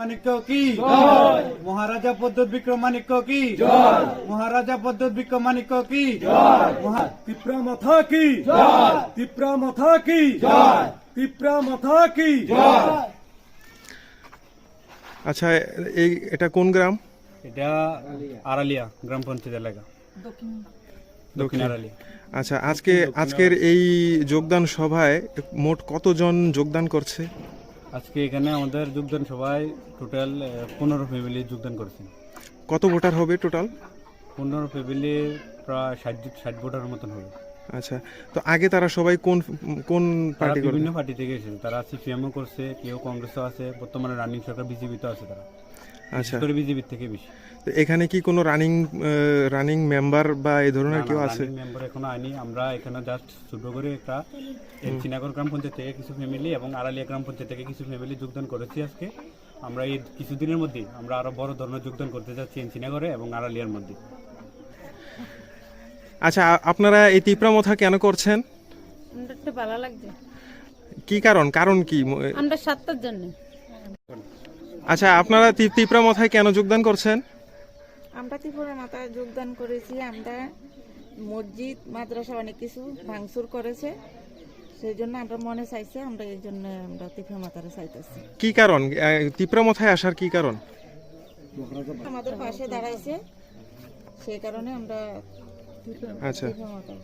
মানিক্য কি জয়, মহারাজা পদ্মত বিক্রমানিক্য কি জয়, মহারাজা পদ্মত বিক্রমানিক্য কি জয়, তিপ্রা মাথা কি জয়, তিপ্রা মাথা কি জয়, তিপ্রা মাথা কি জয়। আচ্ছা, এটা কোন গ্রাম? এটা আড়ালিয়া গ্রাম পঞ্চায়েত এলাকা, দক্ষিণ আড়ালিয়া। আচ্ছা, আজকের এই যোগদান সভায় মোট কতজন যোগদান করছে? আজকে এখানে আমাদের যোগদান সভায় টোটাল 15 ফ্যামিলি যোগদান করেছে। কত ভোটার হবে টোটাল? 15 ফ্যামিলি প্রায় 60 ভোটারের মতন হবে। আচ্ছা, তো আগে তারা সবাই কোন কোন তারা পার্টি করে? বিভিন্ন পার্টি থেকে এসেছে, তারা সিপিএমও করছে, কেউ কংগ্রেসও আছে, বর্তমানে রানিং সরকার বিজেপিতে আছে তারা। আচ্ছা, করে বিজেপির থেকে বেশি। তো এখানে কি কোনো রানিং মেম্বার বা এই ধরনের কেউ আছে? মেম্বার এখনো আইনি। আমরা এখানে জাস্ট ছোট করে একটা চিনাগর গ্রাম পঞ্চায়েত থেকে কিছু ফ্যামিলি এবং আড়ালিয়া গ্রাম পঞ্চায়েত থেকে কিছু ফ্যামিলি যোগদান করেছি আজকে। আমরা এই কিছুদিনের মধ্যে আমরা আরো বড় ধরনের যোগদান করতে যাচ্ছি চিনাগরে এবং আড়ালিয়ার মধ্যে। আচ্ছা, আপনারা এই তিপ্রামথা কেন করছেন? আমরা একটু ভালো লাগছে। কি কারণ কি? আমরা স্বার্থের জন্য। আচ্ছা, আপনারা তিপ্রামথায় কেন যোগদান করছেন? আমরা ত্রিপুরা মাতায় যোগদান করেছি। আমরা মসজিদ মাদ্রাসা অনেক কিছু ভাঙচুর করেছে, সেই জন্য আমরা মনে চাইছে, আমরা এই জন্য আমরা ত্রিপুরা মাতারে চাইতেছি। কি কারণ তিপ্রামথায় আসার কি কারণ? আমাদের পাশে দাঁড়াইছে, সেই কারণে আমরা আচ্ছা, ত্রিপুরা মাতায়